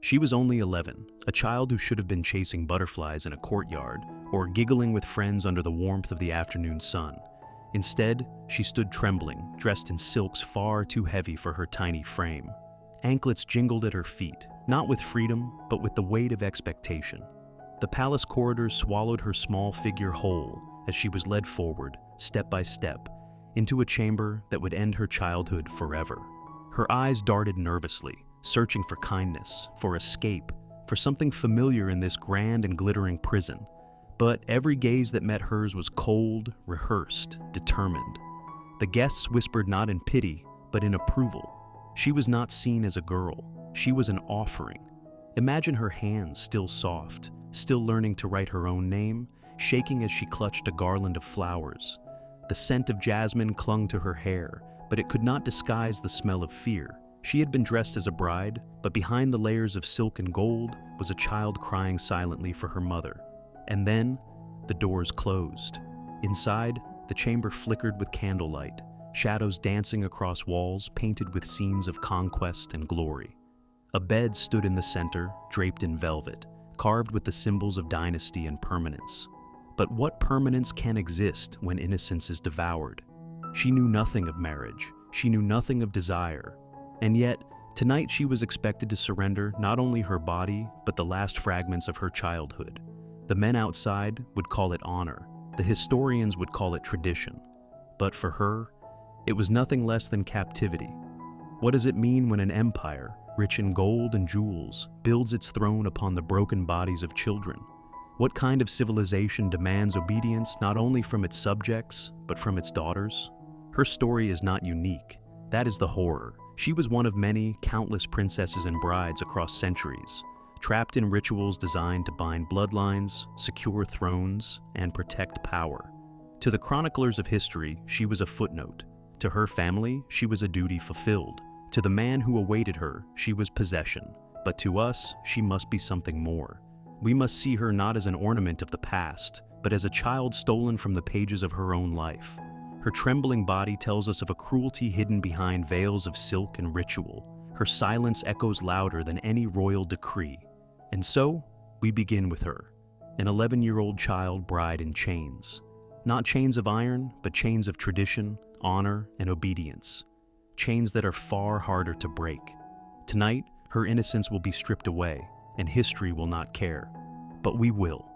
She was only 11, a child who should have been chasing butterflies in a courtyard or giggling with friends under the warmth of the afternoon sun. Instead, she stood trembling, dressed in silks far too heavy for her tiny frame. Anklets jingled at her feet, not with freedom, but with the weight of expectation. The palace corridors swallowed her small figure whole as she was led forward, step by step, into a chamber that would end her childhood forever. Her eyes darted nervously, searching for kindness, for escape, for something familiar in this grand and glittering prison. But every gaze that met hers was cold, rehearsed, determined. The guests whispered not in pity, but in approval. She was not seen as a girl. She was an offering. Imagine her hands still soft, still learning to write her own name, shaking as she clutched a garland of flowers. The scent of jasmine clung to her hair, but it could not disguise the smell of fear. She had been dressed as a bride, but behind the layers of silk and gold was a child crying silently for her mother. And then, the doors closed. Inside, the chamber flickered with candlelight, shadows dancing across walls painted with scenes of conquest and glory. A bed stood in the center, draped in velvet, carved with the symbols of dynasty and permanence. But what permanence can exist when innocence is devoured? She knew nothing of marriage. She knew nothing of desire. And yet, tonight she was expected to surrender not only her body, but the last fragments of her childhood. The men outside would call it honor. The historians would call it tradition. But for her, it was nothing less than captivity. What does it mean when an empire, rich in gold and jewels, builds its throne upon the broken bodies of children? What kind of civilization demands obedience not only from its subjects, but from its daughters? Her story is not unique. That is the horror. She was one of many, countless princesses and brides across centuries, trapped in rituals designed to bind bloodlines, secure thrones, and protect power. To the chroniclers of history, she was a footnote. To her family, she was a duty fulfilled. To the man who awaited her, she was possession. But to us, she must be something more. We must see her not as an ornament of the past, but as a child stolen from the pages of her own life. Her trembling body tells us of a cruelty hidden behind veils of silk and ritual. Her silence echoes louder than any royal decree. And so, we begin with her, an 11-year-old child bride in chains. Not chains of iron, but chains of tradition, honor, and obedience. Chains that are far harder to break. Tonight, her innocence will be stripped away, and history will not care. But we will.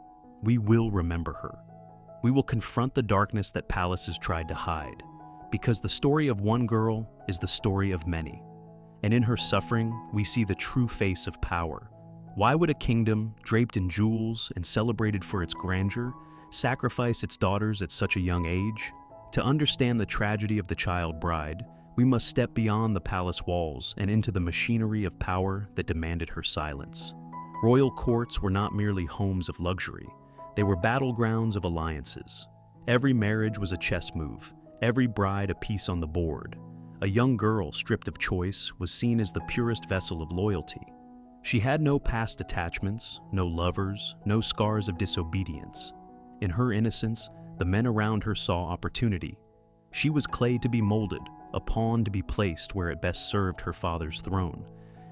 We will remember her. We will confront the darkness that palaces tried to hide, because the story of one girl is the story of many. And in her suffering, we see the true face of power. Why would a kingdom, draped in jewels and celebrated for its grandeur, sacrifice its daughters at such a young age? To understand the tragedy of the child bride, we must step beyond the palace walls and into the machinery of power that demanded her silence. Royal courts were not merely homes of luxury. They were battlegrounds of alliances. Every marriage was a chess move, every bride a piece on the board. A young girl stripped of choice was seen as the purest vessel of loyalty. She had no past attachments, no lovers, no scars of disobedience. In her innocence, the men around her saw opportunity. She was clay to be molded, a pawn to be placed where it best served her father's throne.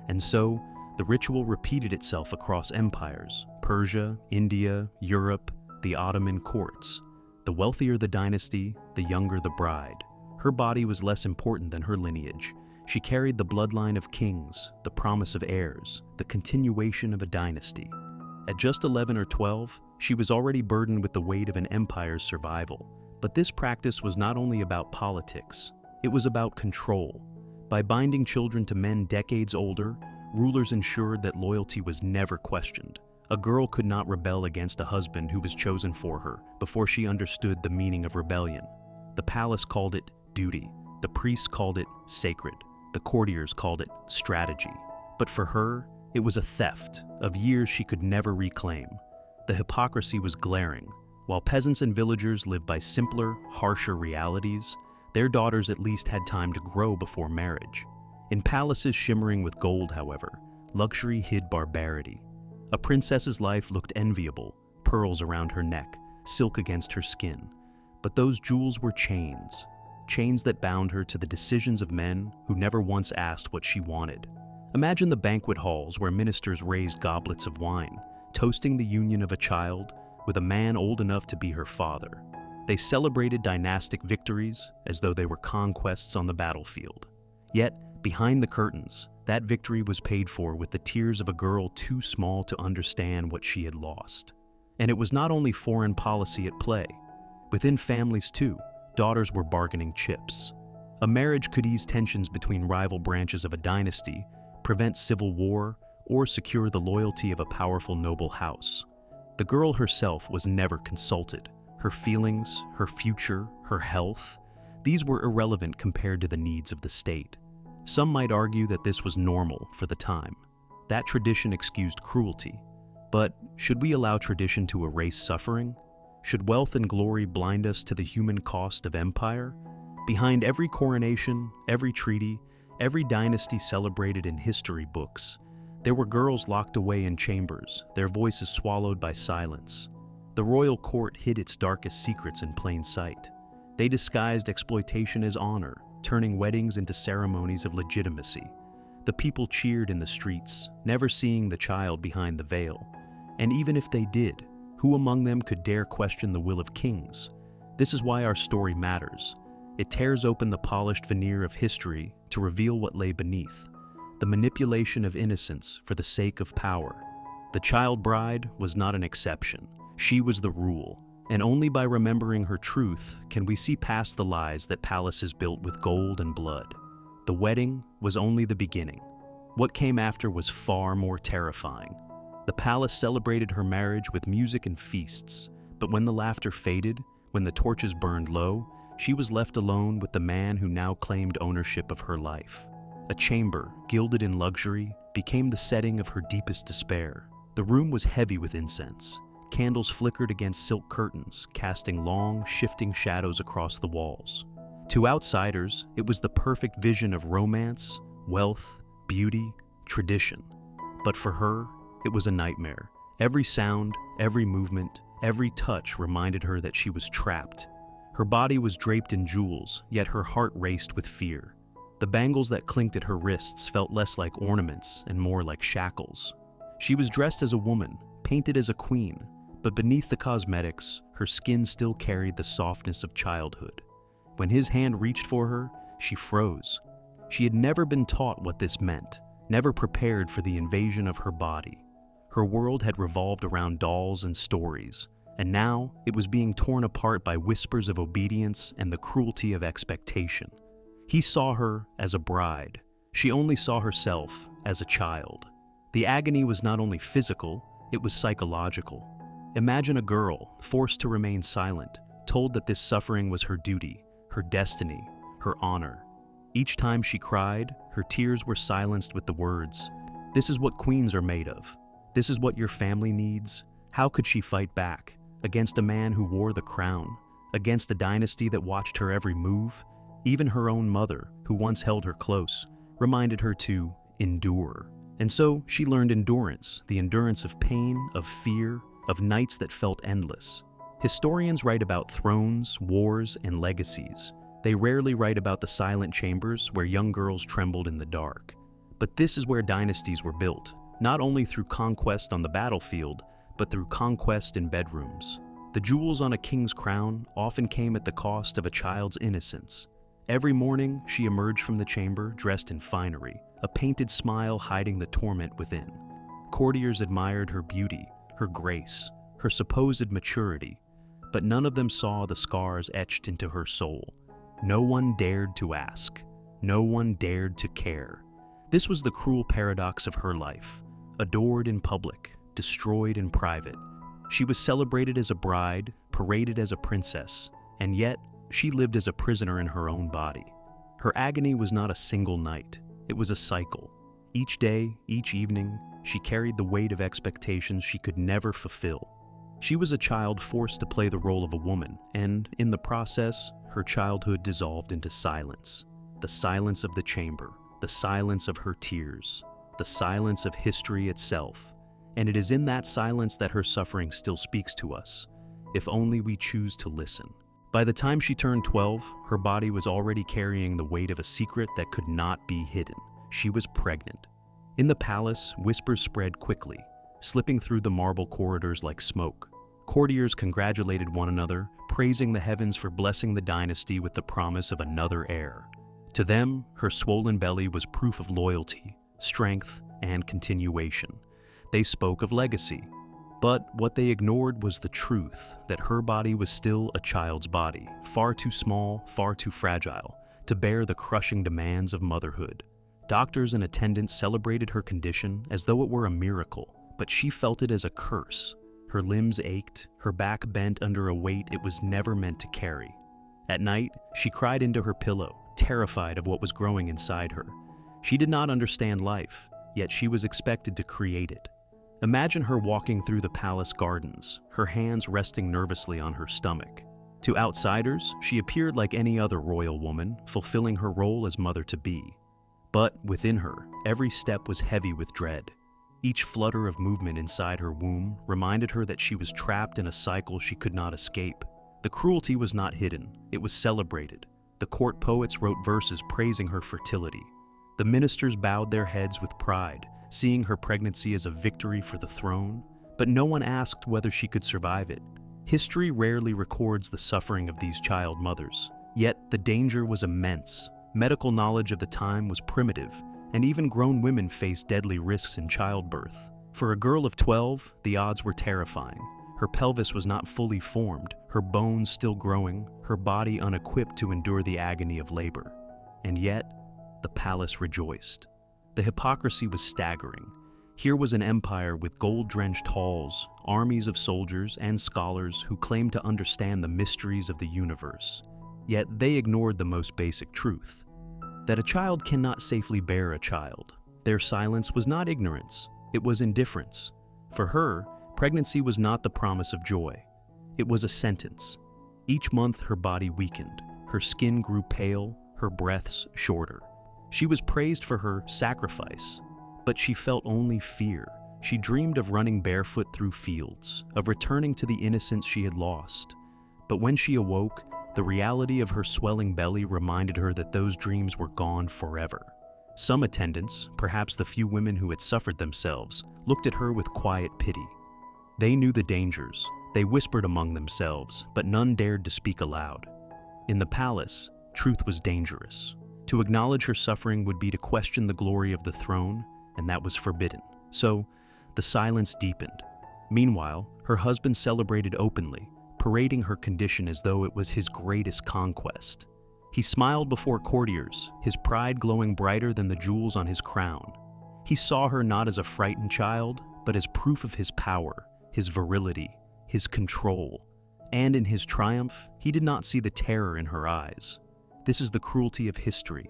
And so, the ritual repeated itself across empires: Persia, India, Europe, the Ottoman courts. The wealthier the dynasty, the younger the bride. Her body was less important than her lineage. She carried the bloodline of kings, the promise of heirs, the continuation of a dynasty. At just 11 or 12, she was already burdened with the weight of an empire's survival. But this practice was not only about politics, it was about control. By binding children to men decades older, rulers ensured that loyalty was never questioned. A girl could not rebel against a husband who was chosen for her before she understood the meaning of rebellion. The palace called it duty. The priests called it sacred. The courtiers called it strategy. But for her, it was a theft of years she could never reclaim. The hypocrisy was glaring. While peasants and villagers lived by simpler, harsher realities, their daughters at least had time to grow before marriage. In palaces shimmering with gold, however, luxury hid barbarity. A princess's life looked enviable, pearls around her neck, silk against her skin. But those jewels were chains, chains that bound her to the decisions of men who never once asked what she wanted. Imagine the banquet halls where ministers raised goblets of wine, toasting the union of a child with a man old enough to be her father. They celebrated dynastic victories as though they were conquests on the battlefield. Yet, behind the curtains, that victory was paid for with the tears of a girl too small to understand what she had lost. And it was not only foreign policy at play. Within families too, daughters were bargaining chips. A marriage could ease tensions between rival branches of a dynasty, prevent civil war, or secure the loyalty of a powerful noble house. The girl herself was never consulted. Her feelings, her future, her health, these were irrelevant compared to the needs of the state. Some might argue that this was normal for the time. That tradition excused cruelty. But should we allow tradition to erase suffering? Should wealth and glory blind us to the human cost of empire? Behind every coronation, every treaty, every dynasty celebrated in history books, there were girls locked away in chambers, their voices swallowed by silence. The royal court hid its darkest secrets in plain sight. They disguised exploitation as honor, turning weddings into ceremonies of legitimacy. The people cheered in the streets, never seeing the child behind the veil. And even if they did, who among them could dare question the will of kings? This is why our story matters. It tears open the polished veneer of history to reveal what lay beneath, the manipulation of innocence for the sake of power. The child bride was not an exception. She was the rule, and only by remembering her truth can we see past the lies that palaces built with gold and blood. The wedding was only the beginning. What came after was far more terrifying. The palace celebrated her marriage with music and feasts, but when the laughter faded, when the torches burned low, she was left alone with the man who now claimed ownership of her life. A chamber, gilded in luxury, became the setting of her deepest despair. The room was heavy with incense. Candles flickered against silk curtains, casting long, shifting shadows across the walls. To outsiders, it was the perfect vision of romance, wealth, beauty, tradition. But for her, it was a nightmare. Every sound, every movement, every touch reminded her that she was trapped. Her body was draped in jewels, yet her heart raced with fear. The bangles that clinked at her wrists felt less like ornaments and more like shackles. She was dressed as a woman, painted as a queen, but beneath the cosmetics, her skin still carried the softness of childhood. When his hand reached for her, she froze. She had never been taught what this meant, never prepared for the invasion of her body. Her world had revolved around dolls and stories, and now it was being torn apart by whispers of obedience and the cruelty of expectation. He saw her as a bride. She only saw herself as a child. The agony was not only physical, it was psychological. Imagine a girl forced to remain silent, told that this suffering was her duty, her destiny, her honor. Each time she cried, her tears were silenced with the words, "This is what queens are made of. This is what your family needs." How could she fight back against a man who wore the crown, against a dynasty that watched her every move? Even her own mother, who once held her close, reminded her to endure. And so she learned endurance, the endurance of pain, of fear, of nights that felt endless. Historians write about thrones, wars, and legacies. They rarely write about the silent chambers where young girls trembled in the dark. But this is where dynasties were built, not only through conquest on the battlefield, but through conquest in bedrooms. The jewels on a king's crown often came at the cost of a child's innocence. Every morning, she emerged from the chamber dressed in finery, a painted smile hiding the torment within. Courtiers admired her beauty, her grace, her supposed maturity, but none of them saw the scars etched into her soul. No one dared to ask. No one dared to care. This was the cruel paradox of her life. Adored in public, destroyed in private. She was celebrated as a bride, paraded as a princess, and yet she lived as a prisoner in her own body. Her agony was not a single night. It was a cycle. Each day, each evening, she carried the weight of expectations she could never fulfill. She was a child forced to play the role of a woman, and in the process, her childhood dissolved into silence. The silence of the chamber, the silence of her tears, the silence of history itself. And it is in that silence that her suffering still speaks to us, if only we choose to listen. By the time she turned 12, her body was already carrying the weight of a secret that could not be hidden. She was pregnant. In the palace, whispers spread quickly, slipping through the marble corridors like smoke. Courtiers congratulated one another, praising the heavens for blessing the dynasty with the promise of another heir. To them, her swollen belly was proof of loyalty, strength, and continuation. They spoke of legacy. But what they ignored was the truth that her body was still a child's body, far too small, far too fragile, to bear the crushing demands of motherhood. Doctors and attendants celebrated her condition as though it were a miracle, but she felt it as a curse. Her limbs ached, her back bent under a weight it was never meant to carry. At night, she cried into her pillow, terrified of what was growing inside her. She did not understand life, yet she was expected to create it. Imagine her walking through the palace gardens, her hands resting nervously on her stomach. To outsiders, she appeared like any other royal woman, fulfilling her role as mother-to-be. But within her, every step was heavy with dread. Each flutter of movement inside her womb reminded her that she was trapped in a cycle she could not escape. The cruelty was not hidden, it was celebrated. The court poets wrote verses praising her fertility. The ministers bowed their heads with pride, seeing her pregnancy as a victory for the throne, but no one asked whether she could survive it. History rarely records the suffering of these child mothers, yet the danger was immense. Medical knowledge of the time was primitive, and even grown women faced deadly risks in childbirth. For a girl of 12, the odds were terrifying. Her pelvis was not fully formed, her bones still growing, her body unequipped to endure the agony of labor. And yet, the palace rejoiced. The hypocrisy was staggering. Here was an empire with gold-drenched halls, armies of soldiers and scholars who claimed to understand the mysteries of the universe. Yet they ignored the most basic truth, that a child cannot safely bear a child. Their silence was not ignorance, it was indifference. For her, pregnancy was not the promise of joy. It was a sentence. Each month her body weakened, her skin grew pale, her breaths shorter. She was praised for her sacrifice, but she felt only fear. She dreamed of running barefoot through fields, of returning to the innocence she had lost. But when she awoke, the reality of her swelling belly reminded her that those dreams were gone forever. Some attendants, perhaps the few women who had suffered themselves, looked at her with quiet pity. They knew the dangers. They whispered among themselves, but none dared to speak aloud. In the palace, truth was dangerous. To acknowledge her suffering would be to question the glory of the throne, and that was forbidden. So, the silence deepened. Meanwhile, her husband celebrated openly, parading her condition as though it was his greatest conquest. He smiled before courtiers, his pride glowing brighter than the jewels on his crown. He saw her not as a frightened child, but as proof of his power, his virility, his control. And in his triumph, he did not see the terror in her eyes. This is the cruelty of history.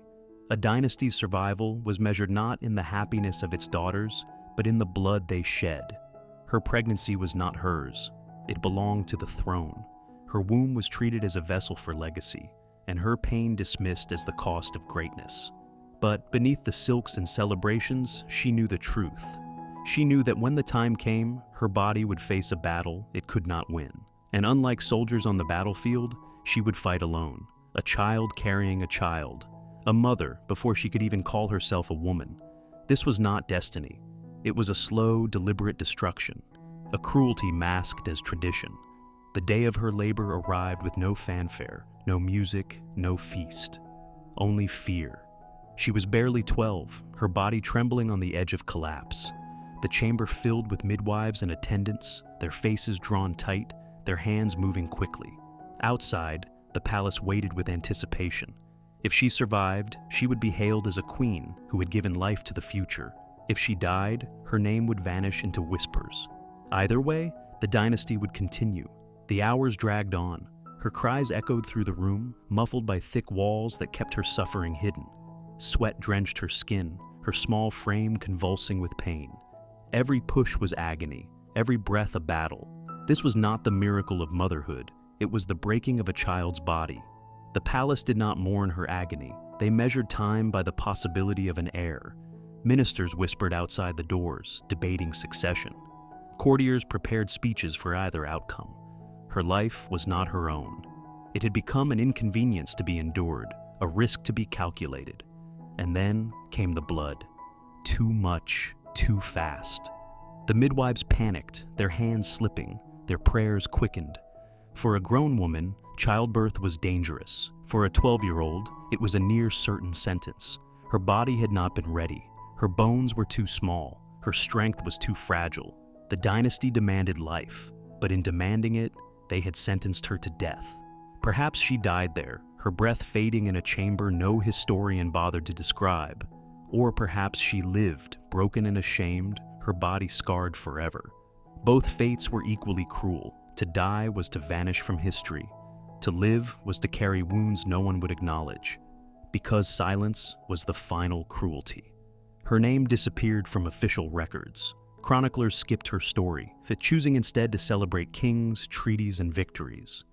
A dynasty's survival was measured not in the happiness of its daughters, but in the blood they shed. Her pregnancy was not hers. It belonged to the throne. Her womb was treated as a vessel for legacy, and her pain dismissed as the cost of greatness. But beneath the silks and celebrations, she knew the truth. She knew that when the time came, her body would face a battle it could not win. And unlike soldiers on the battlefield, she would fight alone. A child carrying a child, a mother before she could even call herself a woman. This was not destiny. It was a slow, deliberate destruction, a cruelty masked as tradition. The day of her labor arrived with no fanfare, no music, no feast. Only fear. She was barely 12, her body trembling on the edge of collapse. The chamber filled with midwives and attendants, their faces drawn tight, their hands moving quickly. Outside, the palace waited with anticipation. If she survived, she would be hailed as a queen who had given life to the future. If she died, her name would vanish into whispers. Either way, the dynasty would continue. The hours dragged on. Her cries echoed through the room, muffled by thick walls that kept her suffering hidden. Sweat drenched her skin, her small frame convulsing with pain. Every push was agony, every breath a battle. This was not the miracle of motherhood. It was the breaking of a child's body. The palace did not mourn her agony. They measured time by the possibility of an heir. Ministers whispered outside the doors, debating succession. Courtiers prepared speeches for either outcome. Her life was not her own. It had become an inconvenience to be endured, a risk to be calculated. And then came the blood. too much, too fast. The midwives panicked, their hands slipping, their prayers quickened. For a grown woman, childbirth was dangerous. For a 12-year-old, it was a near certain sentence. Her body had not been ready. Her bones were too small. Her strength was too fragile. The dynasty demanded life, but in demanding it, they had sentenced her to death. Perhaps she died there, her breath fading in a chamber no historian bothered to describe. Or perhaps she lived, broken and ashamed, her body scarred forever. Both fates were equally cruel. To die was to vanish from history. To live was to carry wounds no one would acknowledge. Because silence was the final cruelty. Her name disappeared from official records. Chroniclers skipped her story, choosing instead to celebrate kings, treaties, and victories.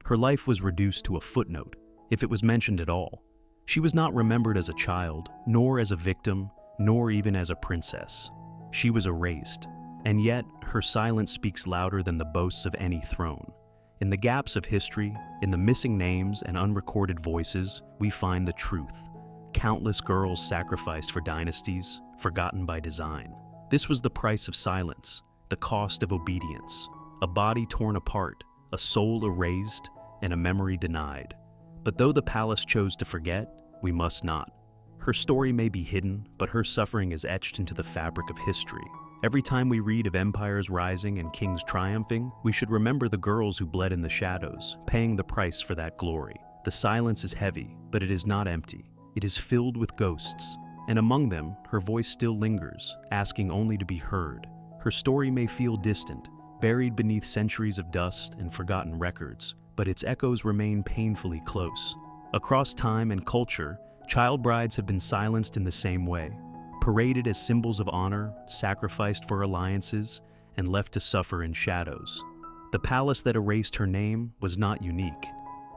Her life was reduced to a footnote, if it was mentioned at all. She was not remembered as a child, nor as a victim, nor even as a princess. She was erased, and yet her silence speaks louder than the boasts of any throne. In the gaps of history, in the missing names and unrecorded voices, we find the truth. Countless girls sacrificed for dynasties, forgotten by design. This was the price of silence, the cost of obedience. A body torn apart, a soul erased, and a memory denied. But though the palace chose to forget, we must not. Her story may be hidden, but her suffering is etched into the fabric of history. Every time we read of empires rising and kings triumphing, we should remember the girls who bled in the shadows, paying the price for that glory. The silence is heavy, but it is not empty. It is filled with ghosts, and among them, her voice still lingers, asking only to be heard. Her story may feel distant, buried beneath centuries of dust and forgotten records, but its echoes remain painfully close. Across time and culture, child brides have been silenced in the same way, paraded as symbols of honor, sacrificed for alliances, and left to suffer in shadows. The palace that erased her name was not unique.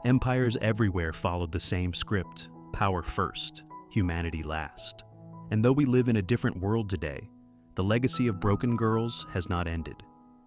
Empires everywhere followed the same script: power first, humanity last. And though we live in a different world today, the legacy of broken girls has not ended.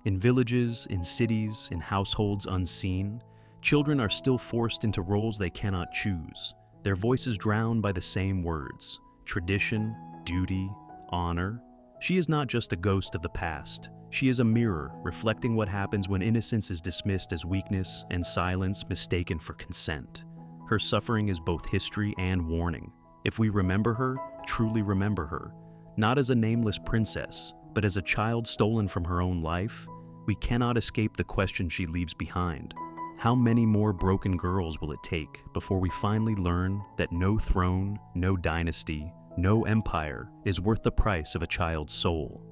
In villages, in cities, in households unseen, children are still forced into roles they cannot choose. Their voices drowned by the same words: tradition, duty, honor. She is not just a ghost of the past. She is a mirror reflecting what happens when innocence is dismissed as weakness and silence mistaken for consent. Her suffering is both history and warning. If we remember her, truly remember her, not as a nameless princess, but as a child stolen from her own life, we cannot escape the question she leaves behind. How many more broken girls will it take before we finally learn that no throne, no dynasty, no empire is worth the price of a child's soul?